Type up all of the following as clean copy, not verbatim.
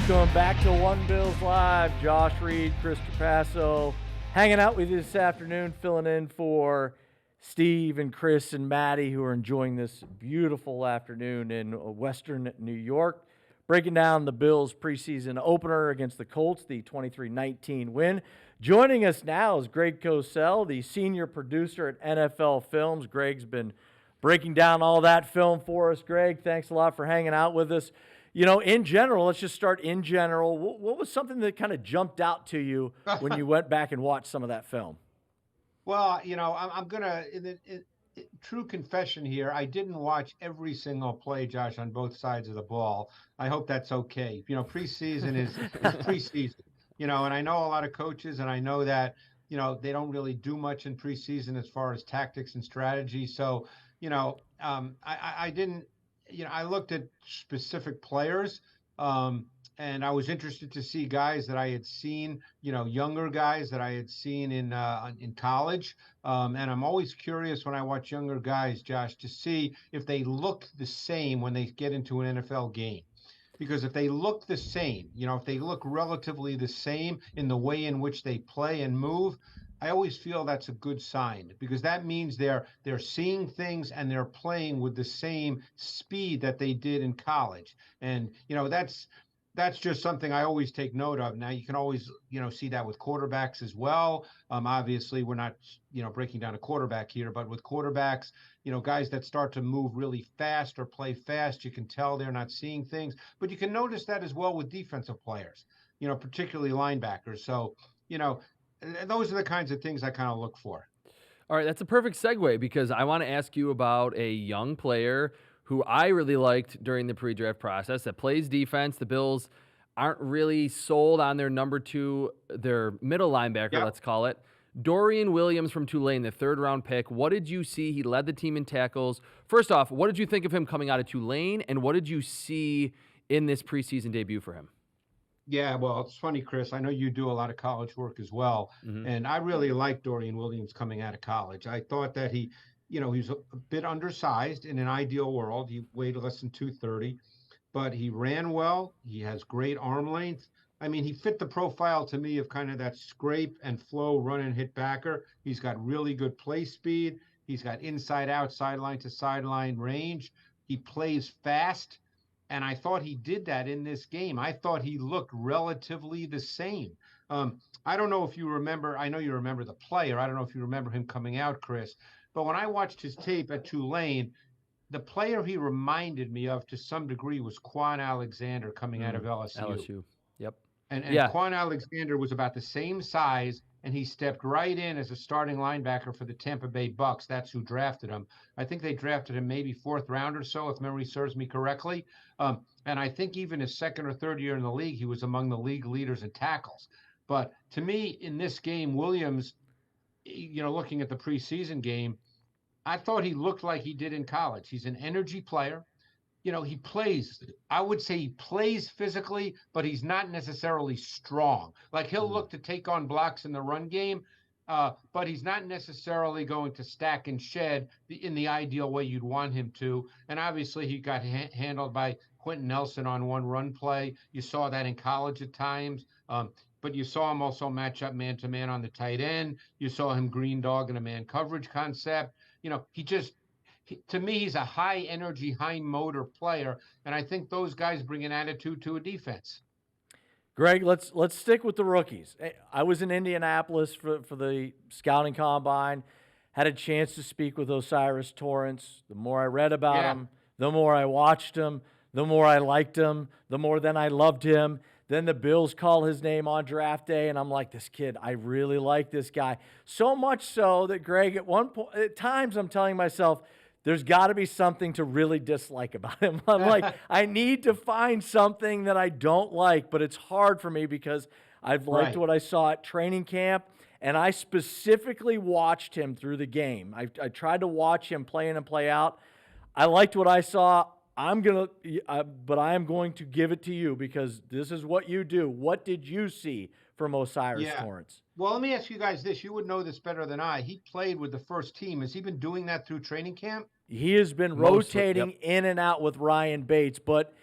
Welcome back to One Bills Live. Josh Reed, Chris Trapasso, hanging out with you this afternoon, filling in for Steve and Chris and Maddie, who are enjoying this beautiful afternoon in Western New York, breaking down the Bills' preseason opener against the Colts, the 23-19 win. Joining us now is Greg Cosell, the senior producer at NFL Films. Greg's been breaking down all that film for us. Greg, thanks a lot for hanging out with us. You know, in general, let's just start in general. What was something that kind of jumped out to you when you went back and watched some of that film? Well, you know, I'm going to, true confession here, I didn't watch every single play, Josh, on both sides of the ball. I hope that's okay. You know, preseason is preseason, you know, and I know a lot of coaches, and I know that, you know, they don't really do much in preseason as far as tactics and strategy. So, you know, I didn't, you know, I looked at specific players, and I was interested to see guys that I had seen, you know, younger guys that I had seen in college. And I'm always curious when I watch younger guys, Josh, to see if they look the same when they get into an NFL game. Because if they look the same, you know, if they look relatively the same in the way in which they play and move, I always feel that's a good sign, because that means they're seeing things and they're playing with the same speed that they did in college. And, you know, that's just something I always take note of. Now, you can always, you know, see that with quarterbacks as well. Obviously, we're not, you know, breaking down a quarterback here, but with quarterbacks, you know, guys that start to move really fast or play fast, you can tell they're not seeing things. But you can notice that as well with defensive players, you know, particularly linebackers. So, you know, those are the kinds of things I kind of look for. All right, that's a perfect segue, because I want to ask you about a young player who I really liked during the pre-draft process that plays defense. The Bills aren't really sold on their number two, their middle linebacker, let's call it. Dorian Williams from Tulane, the third-round pick. What did you see? He led the team in tackles. First off, what did you think of him coming out of Tulane, and what did you see in this preseason debut for him? Yeah, well, it's funny, Chris. I know you do a lot of college work as well. And I really liked Dorian Williams coming out of college. I thought that he, you know, he's a bit undersized. In an ideal world, he weighed less than 230, but he ran well. He has great arm length. I mean, he fit the profile to me of kind of that scrape and flow run and hit backer. He's got really good play speed. He's got inside out, sideline to sideline range. He plays fast. And I thought he did that in this game. I thought he looked relatively the same. I don't know if you remember. I know you remember the player. I don't know if you remember him coming out, Chris. But when I watched his tape at Tulane, the player he reminded me of to some degree was Quan Alexander coming out of LSU. LSU, yep. And Quan Alexander was about the same size, and he stepped right in as a starting linebacker for the Tampa Bay Bucks. That's who drafted him. I think they drafted him maybe fourth round or so, if memory serves me correctly. And I think even his second or third year in the league, he was among the league leaders in tackles. But to me, in this game, Williams, you know, looking at the preseason game, I thought he looked like he did in college. He's an energy player. You know, he plays, I would say he plays physically, but he's not necessarily strong. Like, he'll look to take on blocks in the run game, but he's not necessarily going to stack and shed in the ideal way you'd want him to. And obviously he got handled by Quentin Nelson on one run play. You saw that in college at times. But you saw him also match up man-to-man on the tight end. You saw him green dog in a man coverage concept. You know, to me, he's a high energy, high motor player, and I think those guys bring an attitude to a defense. Greg, let's stick with the rookies. I was in Indianapolis for the scouting combine, had a chance to speak with Osiris Lawrence. The more I read about him, the more I watched him, the more I liked him, the more then I loved him. Then the Bills call his name on draft day, and I'm like, this kid, I really like this guy. So much so that, Greg, at times I'm telling myself, there's got to be something to really dislike about him. I'm like, I need to find something that I don't like, but it's hard for me because I've liked what I saw at training camp, and I specifically watched him through the game. I tried to watch him play in and play out. I liked what I saw. But I am going to give it to you because this is what you do. What did you see from Osiris Lawrence? Well, let me ask you guys this. You would know this better than I. He played with the first team. Has he been doing that through training camp? He has been rotating in and out with Ryan Bates, but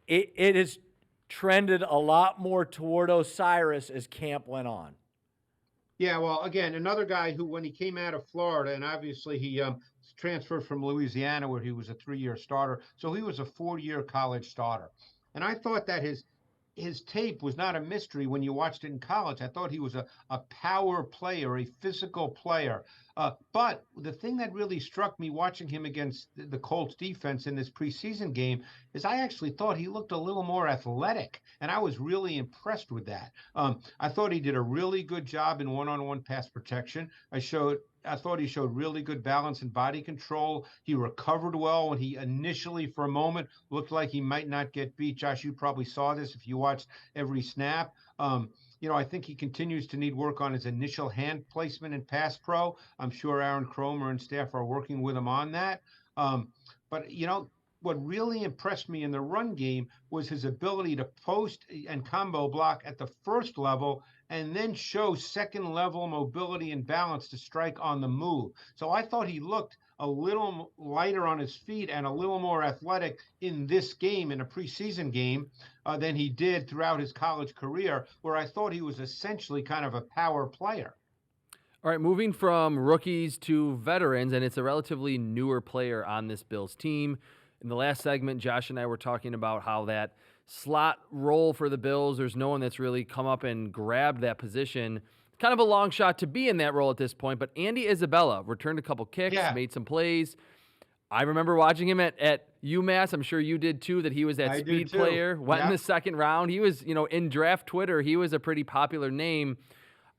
it is trended a lot more toward Osiris as camp went on. Yeah, well, again, another guy who, when he came out of Florida, and obviously he transferred from Louisiana, where he was a 3-year starter, so he was a 4-year college starter. And I thought that his tape was not a mystery when you watched it in college. I thought he was a power player, a physical player. But the thing that really struck me watching him against the Colts defense in this preseason game is I actually thought he looked a little more athletic, and I was really impressed with that. I thought he did a really good job in one-on-one pass protection. I thought he showed really good balance and body control. He recovered well when he initially, for a moment, looked like he might not get beat. Josh, you probably saw this if you watched every snap. I think he continues to need work on his initial hand placement in pass pro. I'm sure Aaron Cromer and staff are working with him on that. But what really impressed me in the run game was his ability to post and combo block at the first level and then show second level mobility and balance to strike on the move. So I thought he looked a little lighter on his feet and a little more athletic in this game, in a preseason game, than he did throughout his college career, where I thought he was essentially kind of a power player. All right, moving from rookies to veterans, and it's a relatively newer player on this Bills team. In the last segment, Josh and I were talking about how that slot role for the Bills, there's no one that's really come up and grabbed that position. Kind of a long shot to be in that role at this point, but Andy Isabella returned a couple kicks, made some plays. I remember watching him at UMass. I'm sure you did too, that he was that speed player. Went in the second round. He was, in draft Twitter, he was a pretty popular name.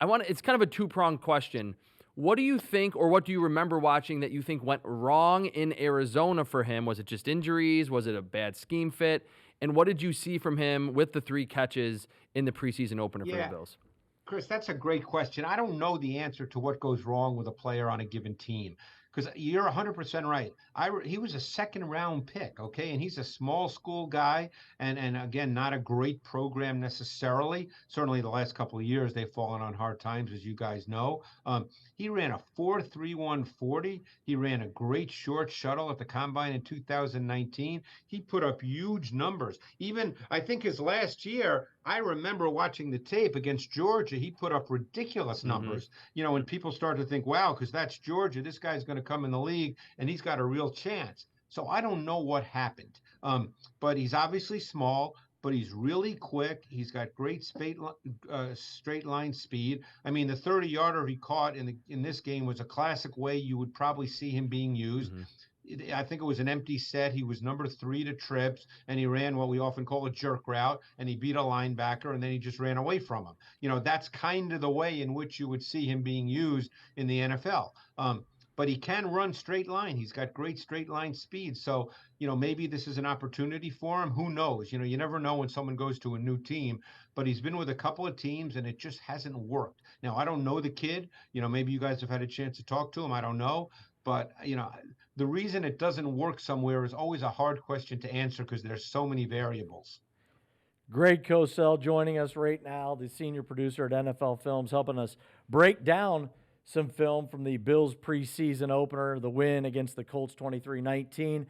It's kind of a two-pronged question. What do you think, or what do you remember watching that you think went wrong in Arizona for him? Was it just injuries? Was it a bad scheme fit? And what did you see from him with the 3 catches in the preseason opener for the Bills? Chris, that's a great question. I don't know the answer to what goes wrong with a player on a given team, because you're 100% right. He was a second-round pick, okay, and he's a small school guy, and again, not a great program necessarily. Certainly the last couple of years, they've fallen on hard times, as you guys know. He ran a 4.31 40. He ran a great short shuttle at the Combine in 2019. He put up huge numbers. Even, I think his last year, I remember watching the tape against Georgia, he put up ridiculous numbers. When people start to think, wow, because that's Georgia, this guy's going to come in the league and he's got a real chance. So I don't know what happened. But he's obviously small, but he's really quick. He's got great straight line speed. I mean, the 30-yarder he caught in this game was a classic way you would probably see him being used. I think it was an empty set. He was number 3 to trips, and he ran what we often call a jerk route, and he beat a linebacker, and then he just ran away from him. That's kind of the way in which you would see him being used in the NFL. But he can run straight line. He's got great straight line speed. So, maybe this is an opportunity for him. Who knows? You never know when someone goes to a new team, but he's been with a couple of teams and it just hasn't worked. Now, I don't know the kid. Maybe you guys have had a chance to talk to him. I don't know. But, the reason it doesn't work somewhere is always a hard question to answer because there's so many variables. Greg Cosell joining us right now, the senior producer at NFL Films, helping us break down some film from the Bills preseason opener, the win against the Colts 23-19.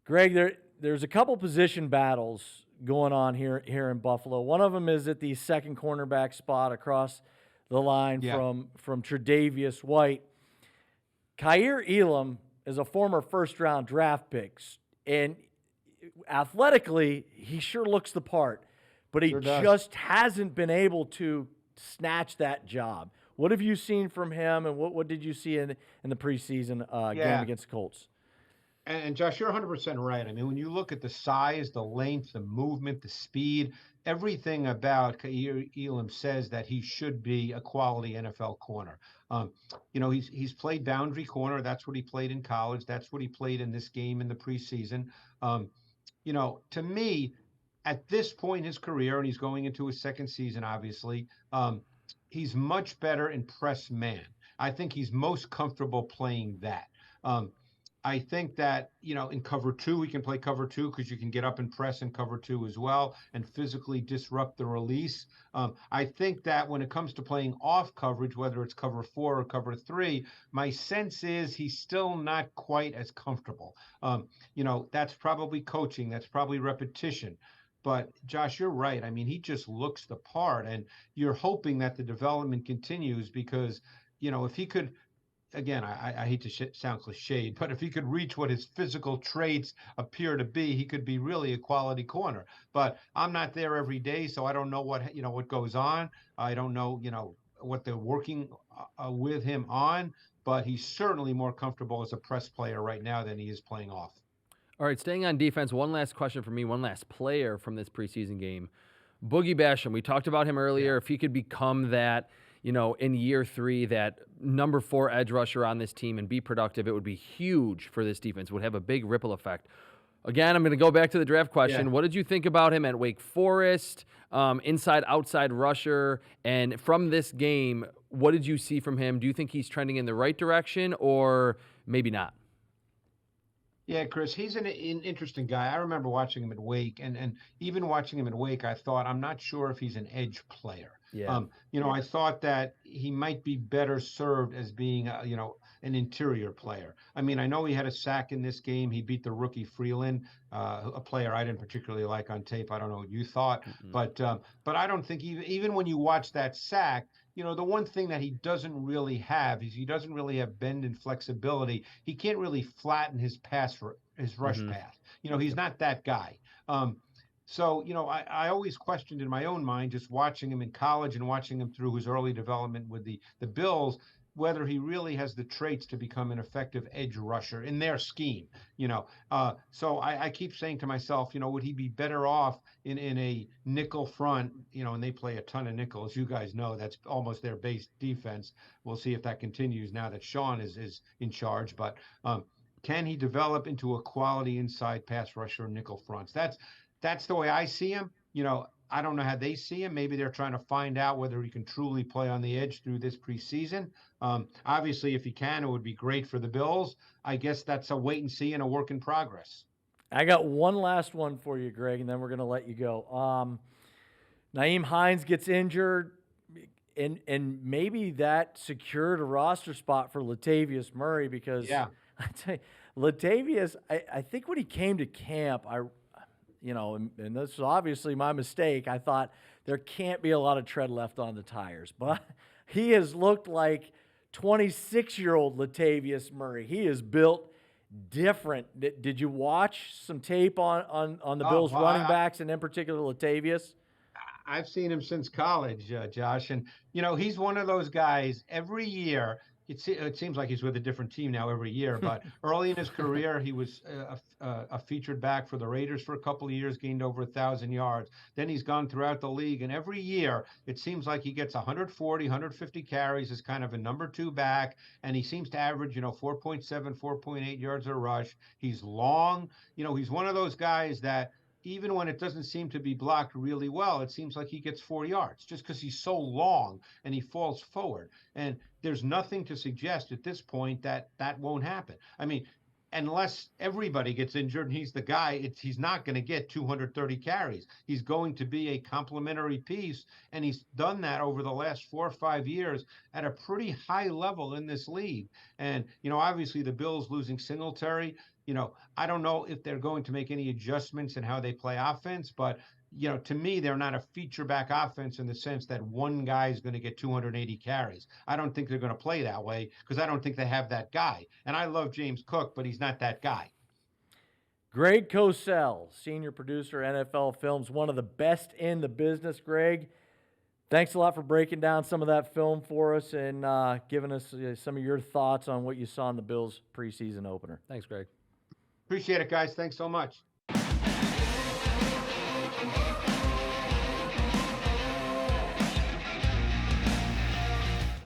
Greg, there's a couple position battles going on here in Buffalo. One of them is at the second cornerback spot across the line from Tre'Davious White. Kaiir Elam is a former first-round draft pick, and athletically, he sure looks the part, but he just hasn't been able to snatch that job. What have you seen from him, and what did you see in the preseason game against the Colts? And Josh, you're 100% right. I mean, when you look at the size, the length, the movement, the speed, everything about Kaiir Elam says that he should be a quality NFL corner. He's played boundary corner. That's what he played in college. That's what he played in this game in the preseason. To me, at this point in his career, and he's going into his second season, obviously, he's much better in press man. I think he's most comfortable playing that. I think that, in cover 2, he can play cover 2 because you can get up and press in cover 2 as well and physically disrupt the release. I think that when it comes to playing off coverage, whether it's cover 4 or cover 3, my sense is he's still not quite as comfortable. That's probably coaching. That's probably repetition. But Josh, you're right. I mean, he just looks the part, and you're hoping that the development continues because, if he could, again, I hate to sound cliched, but if he could reach what his physical traits appear to be, he could be really a quality corner. But I'm not there every day, so I don't know what goes on. I don't know, what they're working with him on, but he's certainly more comfortable as a press player right now than he is playing off. All right, staying on defense, one last question for me, one last player from this preseason game. Boogie Basham, we talked about him earlier. If he could become that, in year 3, that number 4 edge rusher on this team and be productive, it would be huge for this defense. It would have a big ripple effect. Again, I'm going to go back to the draft question. What did you think about him at Wake Forest, inside, outside rusher? And from this game, what did you see from him? Do you think he's trending in the right direction or maybe not? Yeah, Chris, he's an interesting guy. I remember watching him at Wake, and even watching him at Wake, I thought, I'm not sure if he's an edge player. Yeah. I thought that he might be better served as being, an interior player. I mean, I know he had a sack in this game. He beat the rookie Freeland, a player I didn't particularly like on tape. I don't know what you thought, but I don't think even when you watch that sack, the one thing that he doesn't really have is he doesn't really have bend and flexibility. He can't really flatten his rush path. He's not that guy. So, I always questioned in my own mind, just watching him in college and watching him through his early development with the Bills, whether he really has the traits to become an effective edge rusher in their scheme, So I keep saying to myself, would he be better off in a nickel front, and they play a ton of nickel, as you guys know, that's almost their base defense. We'll see if that continues now that Sean is in charge, but can he develop into a quality inside pass rusher nickel fronts? That's the way I see him. I don't know how they see him. Maybe they're trying to find out whether he can truly play on the edge through this preseason. Obviously, if he can, it would be great for the Bills. I guess that's a wait and see and a work in progress. I got one last one for you, Greg, and then we're going to let you go. Nyheim Hines gets injured, and maybe that secured a roster spot for Latavius Murray because I tell you, Latavius, I think when he came to camp, and this is obviously my mistake, I thought there can't be a lot of tread left on the tires. But he has looked like 26-year-old Latavius Murray. He is built different. Did you watch some tape on the Bills running backs, and in particular Latavius? I've seen him since college, Josh. And, he's one of those guys every year. It seems like he's with a different team now every year, but early in his career, he was a featured back for the Raiders for a couple of years, gained over 1,000 yards. Then he's gone throughout the league, and every year it seems like he gets 140, 150 carries as kind of a number 2 back, and he seems to average, 4.7, 4.8 yards a rush. He's long. He's one of those guys that even when it doesn't seem to be blocked really well, it seems like he gets 4 yards just because he's so long and he falls forward. And there's nothing to suggest at this point that won't happen. I mean, unless everybody gets injured and he's the guy, he's not going to get 230 carries. He's going to be a complementary piece, and he's done that over the last 4 or 5 years at a pretty high level in this league. And, obviously the Bills losing Singletary, I don't know if they're going to make any adjustments in how they play offense, but, to me, they're not a feature back offense in the sense that one guy is going to get 280 carries. I don't think they're going to play that way because I don't think they have that guy. And I love James Cook, but he's not that guy. Greg Cosell, senior producer, NFL Films, one of the best in the business. Greg, thanks a lot for breaking down some of that film for us and giving us some of your thoughts on what you saw in the Bills preseason opener. Thanks, Greg. Appreciate it, guys. Thanks so much.